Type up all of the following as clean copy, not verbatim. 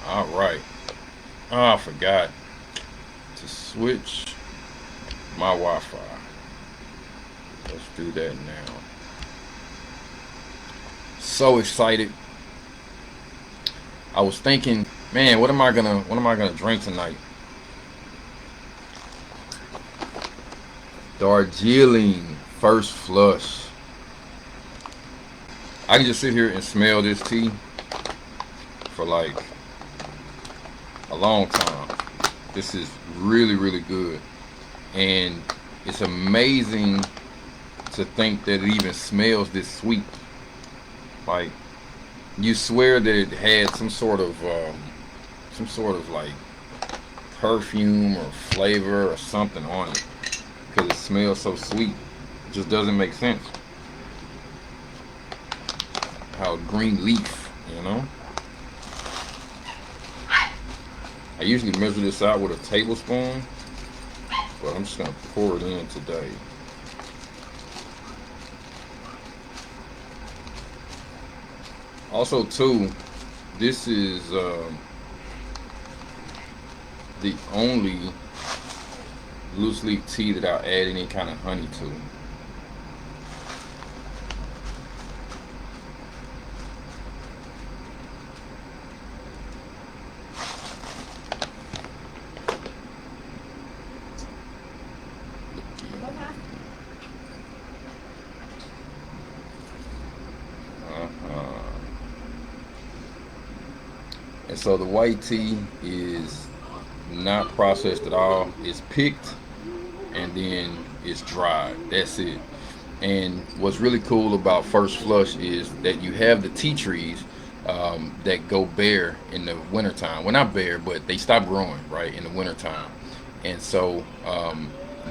All right. Oh, I forgot to switch my Wi-Fi. Let's do that now. So excited. I was thinking, man, what am I gonna drink tonight? Darjeeling first flush. I can just sit here and smell this tea for like a long time. This is really, really good. And it's amazing to think that it even smells this sweet. Like you swear that it had some sort of like perfume or flavor or something on it because it smells so sweet. It just doesn't make sense. How green leaf, you know? I usually measure this out with a tablespoon, but I'm just gonna pour it in today. Also, too, this is the only loose leaf tea that I'll add any kind of honey to. Uh-huh. And so the white tea is not processed at all. It's picked and then it's dried. That's it. And what's really cool about First Flush is that you have the tea trees that go bare in the wintertime. Well, not bare, but they stop growing, right, in the wintertime. And so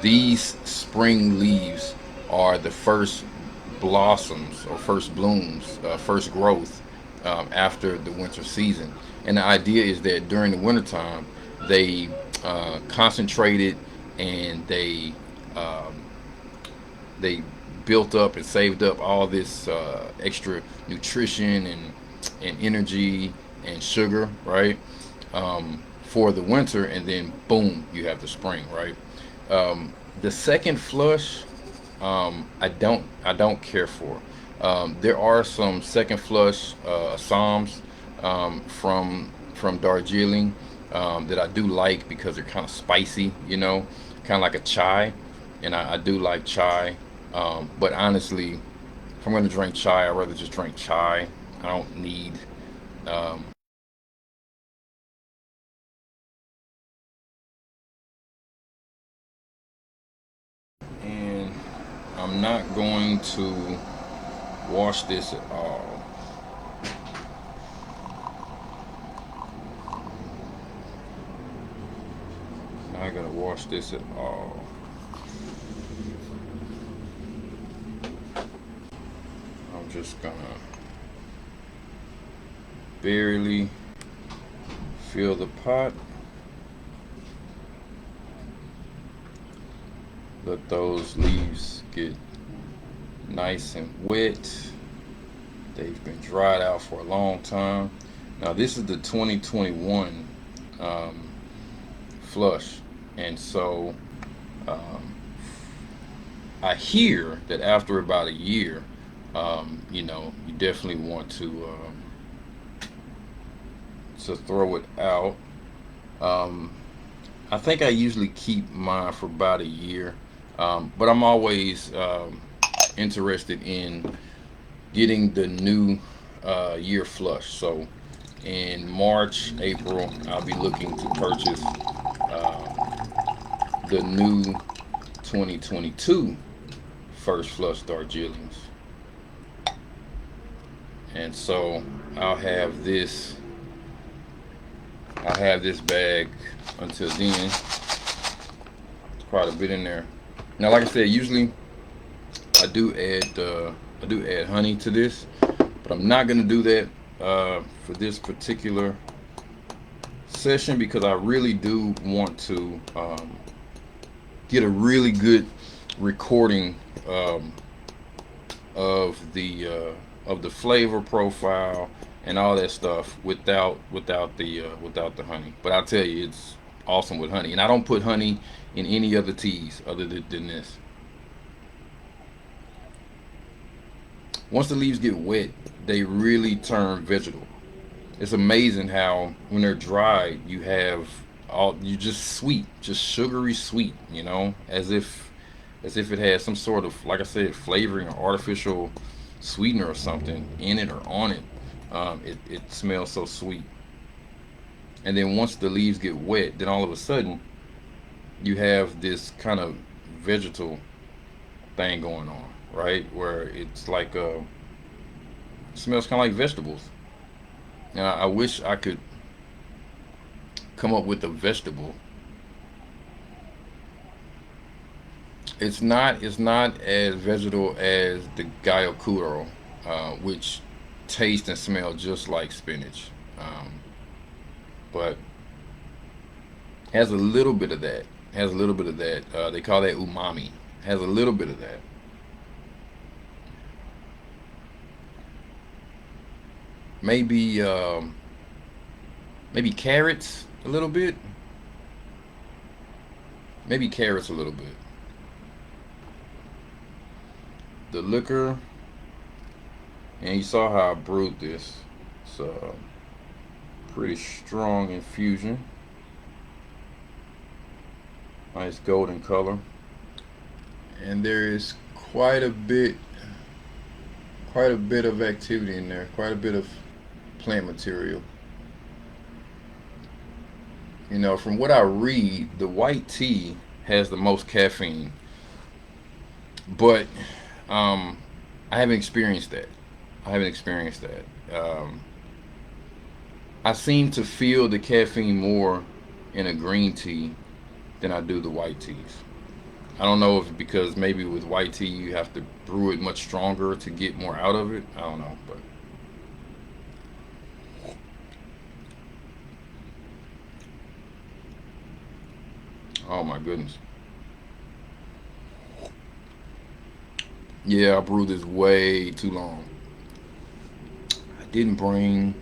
these spring leaves are the first blossoms or first blooms, first growth after the winter season. And the idea is that during the wintertime, they concentrated and um, they built up and saved up all this extra nutrition and energy and sugar, right? For the winter, and then boom, you have the spring, right? The second flush, I don't care for. There are some second flush Psalms from Darjeeling that I do like because they're kind of spicy, kind of like a chai, and I do like chai. But honestly, if I'm going to drink chai, I'd rather just drink chai. I don't need. Um, and I'm not going to wash this at all. Not gonna wash this at all. I'm just gonna barely fill the pot. Let those leaves get nice and wet. They've been dried out for a long time. Now this is the 2021 um, flush, and so um, I hear that after about a year, you definitely want to throw it out. Um, I think I usually keep mine for about a year, but I'm always interested in getting the new year flush. So in March, April, I'll be looking to purchase the new 2022 first flush Darjeelings. And so I'll have this I'll have this bag until then. It's quite a bit in there. Now, like I said, usually I do add honey to this, but I'm not gonna do that for this particular session because I really do want to get a really good recording um, of the flavor profile and all that stuff without the honey. But I'll tell you, it's awesome with honey. And I don't put honey in any other teas other than this. Once the leaves get wet, they really turn vegetal. It's amazing how when they're dry, you just sweet, just sugary sweet, as if it has some sort of, like I said, flavoring or artificial sweetener or something in it or on it. It smells so sweet. And then once the leaves get wet, then all of a sudden you have this kind of vegetal thing going on, right? Where it's like it smells kind of like vegetables. Now I wish I could come up with a vegetable. It's not as vegetal as the gyokuro, which taste and smell just like spinach, but has a little bit of that. Has a little bit of that. They call that umami. Has a little bit of that. Maybe maybe carrots a little bit. Maybe carrots a little bit. The liquor, and you saw how I brewed this. It's a pretty strong infusion. Nice golden color, and there is quite a bit, quite a bit of activity in there. Quite a bit of plant material. From what I read, the white tea has the most caffeine, but I haven't experienced that. I haven't experienced that. I seem to feel the caffeine more in a green tea than I do the white teas. I don't know if it's because maybe with white tea you have to brew it much stronger to get more out of it. I don't know, but oh my goodness. Yeah, I brewed this way too long. I didn't bring.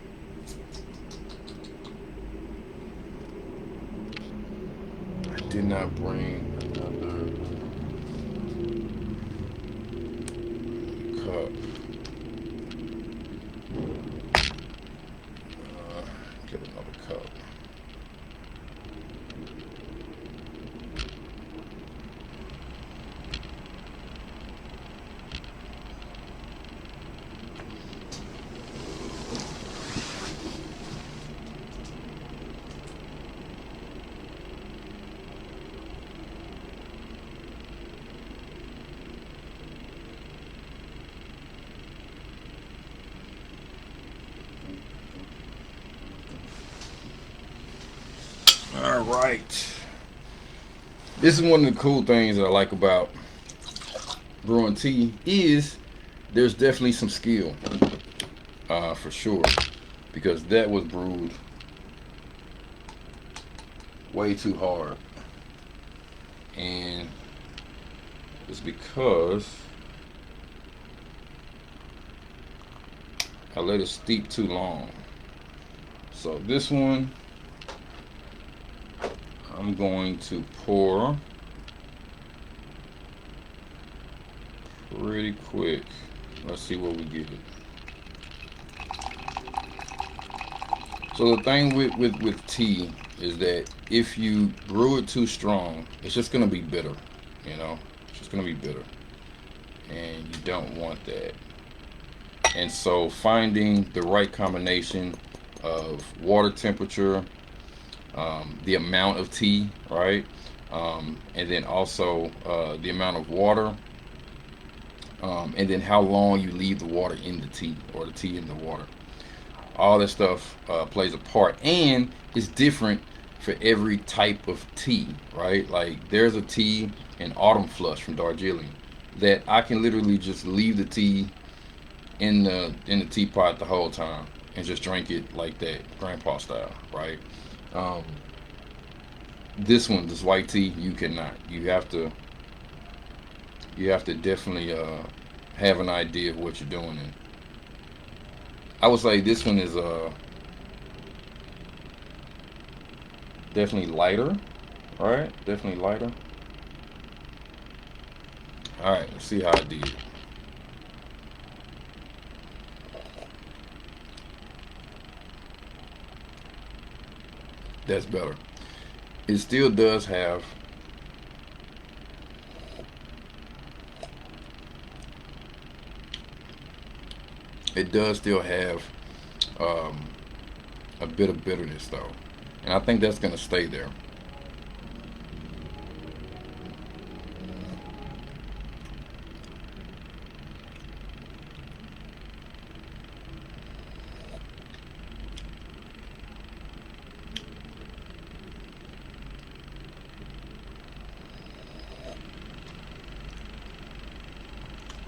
I did not bring another cup. Get another cup. All right. This is one of the cool things that I like about brewing tea is there's definitely some skill, for sure, because that was brewed way too hard, and it's because I let it steep too long. So this one, I'm going to pour pretty quick. Let's see what we get. So the thing with tea is that if you brew it too strong, it's just gonna be bitter. It's just gonna be bitter, and you don't want that. And so finding the right combination of water temperature, the amount of tea, right? And then also the amount of water, and then how long you leave the water in the tea or the tea in the water. All that stuff plays a part, and it's different for every type of tea, right? Like there's a tea in Autumn Flush from Darjeeling that I can literally just leave the tea in the teapot the whole time and just drink it like that, grandpa style, right? Um, this white tea, you cannot. You have to definitely have an idea of what you're doing. And I would say this one is definitely lighter. All right, definitely lighter. All right, let's see how I did. That's better. It still does have it does still have um, a bit of bitterness though, and I think that's gonna stay there.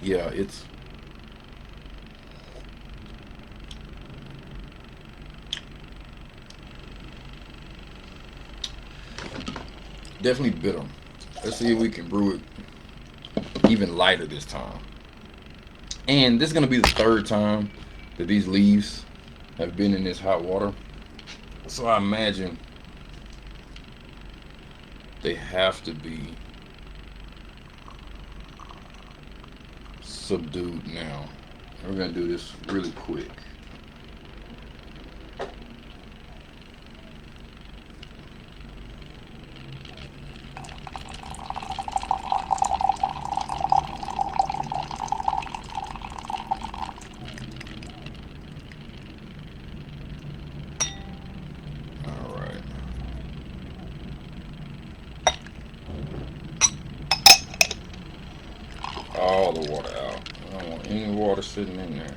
Yeah, it's definitely bitter. Let's see if we can brew it even lighter this time. And this is gonna be the third time that these leaves have been in this hot water. So I imagine they have to be subdued now. We're gonna do this really quick. All right. All the water out. I don't want any water sitting in there.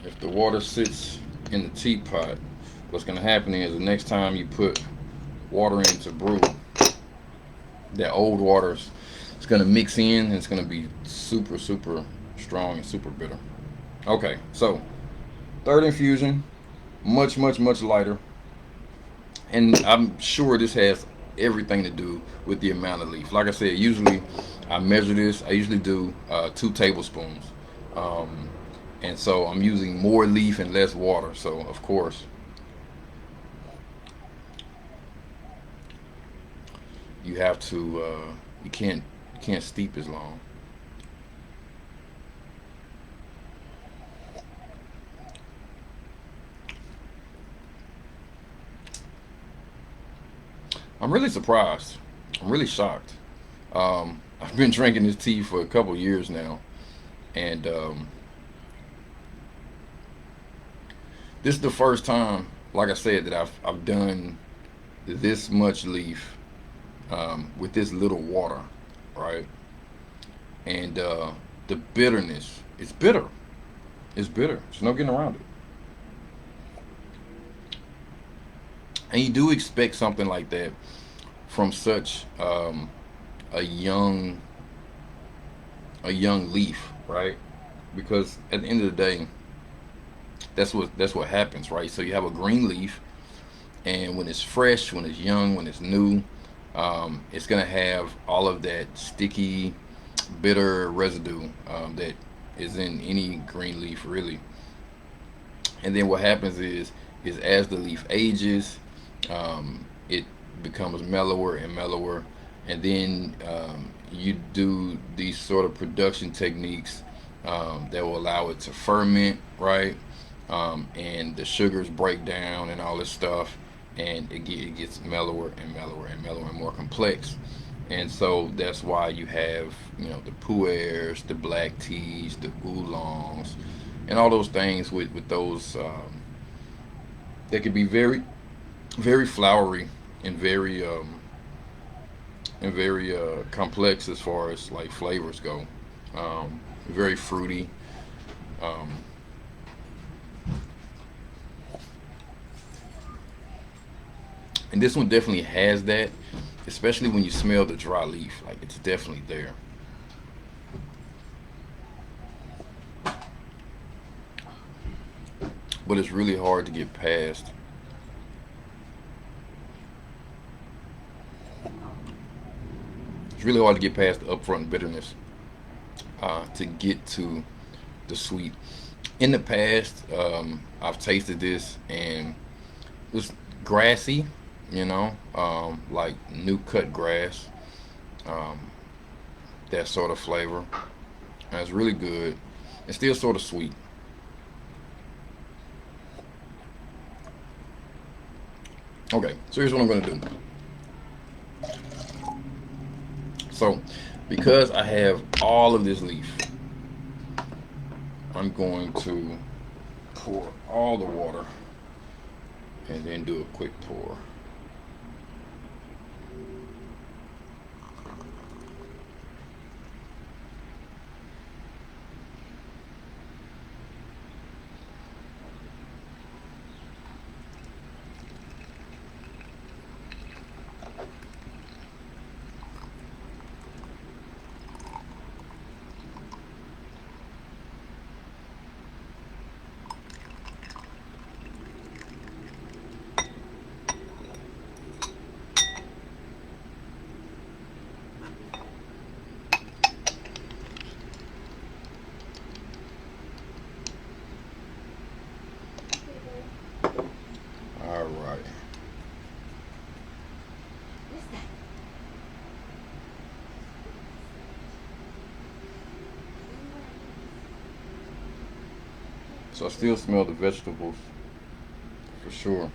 If the water sits in the teapot, what's gonna happen is the next time you put water in to brew, that old water is gonna mix in and it's gonna be super, super strong and super bitter. Okay, so third infusion, much, much, much lighter. And I'm sure this has everything to do with the amount of leaf. Like I said, usually I measure this. I usually do 2 tablespoons, um, and so I'm using more leaf and less water. So of course, you have to you can't steep as long. I'm really surprised. I'm really shocked. I've been drinking this tea for a couple years now, and this is the first time, like I said, that I've done this much leaf with this little water, right? And the bitterness, it's bitter. It's bitter. There's no getting around it. And you do expect something like that from such a young a young leaf, right? Because at the end of the day, that's what happens, right? So you have a green leaf, and when it's fresh, when it's young, when it's new, it's gonna have all of that sticky, bitter residue that is in any green leaf, really. And then what happens is as the leaf ages, it becomes mellower and mellower, and then you do these sort of production techniques that will allow it to ferment, right? And the sugars break down and all this stuff, and it gets mellower and mellower and mellower and more complex. And so that's why you have, the pu'ers, the black teas, the oolongs, and all those things with those that could be very, very flowery and very complex as far as like flavors go. Very fruity. Um, and this one definitely has that, especially when you smell the dry leaf. Like it's definitely there. But it's really hard to get past. It's really hard to get past the upfront bitterness to get to the sweet. In the past, I've tasted this and it was grassy, like new cut grass, um, that sort of flavor. And it's really good. It's still sort of sweet. Okay, so here's what I'm gonna do. So, because I have all of this leaf, I'm going to pour all the water and then do a quick pour. All right. So I still smell the vegetables for sure,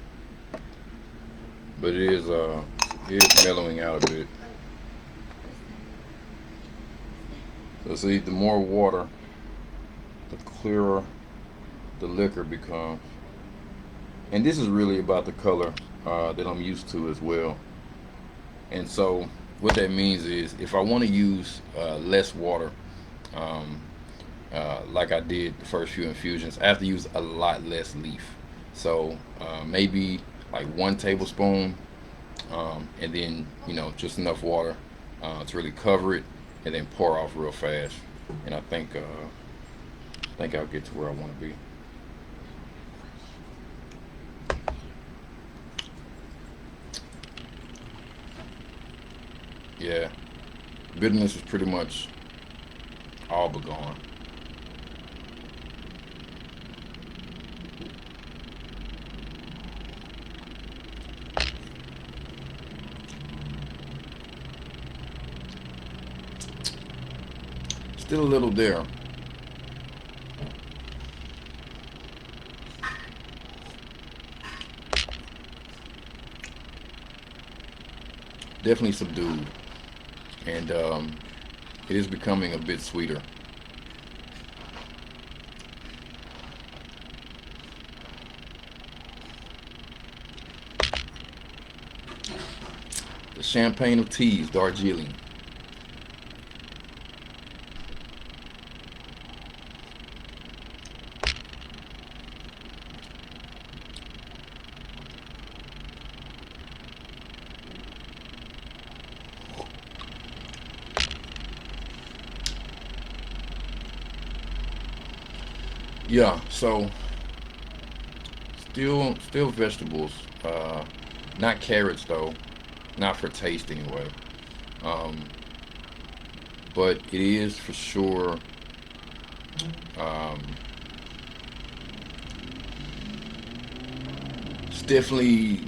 but it is mellowing out a bit. So see, the more water, the clearer the liquor becomes. And this is really about the color that I'm used to as well. And so what that means is if I want to use less water, um, like I did the first few infusions, I have to use a lot less leaf. So maybe like 1 tablespoon, and then just enough water to really cover it, and then pour off real fast. And I think I'll get to where I want to be. Yeah, bitterness is pretty much all but gone. Still a little there. Definitely subdued, and it is becoming a bit sweeter. The champagne of teas, Darjeeling. Yeah, so still vegetables. Not carrots though, not for taste anyway. Um, but it is for sure. Um, it's definitely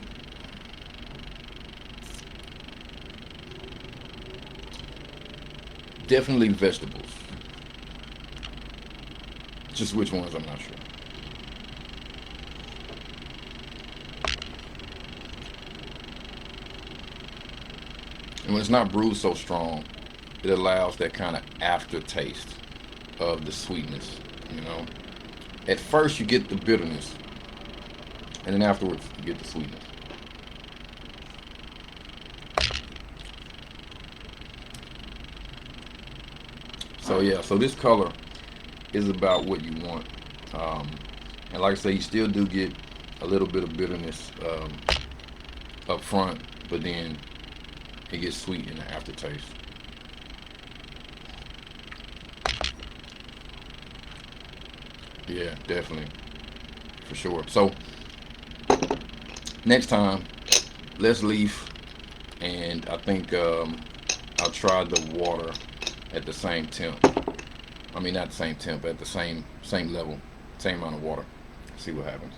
vegetables. Just which ones I'm not sure. And when it's not brewed so strong, it allows that kind of aftertaste of the sweetness. You know, at first you get the bitterness, and then afterwards you get the sweetness. So yeah, so this color is about what you want. Um, and like I say, you still do get a little bit of bitterness up front, but then it gets sweet in the aftertaste. Yeah, definitely, for sure. So next time, less leaf, and I think I'll try the water at the same temp. I mean, not the same temp, at the same level same amount of water. See what happens.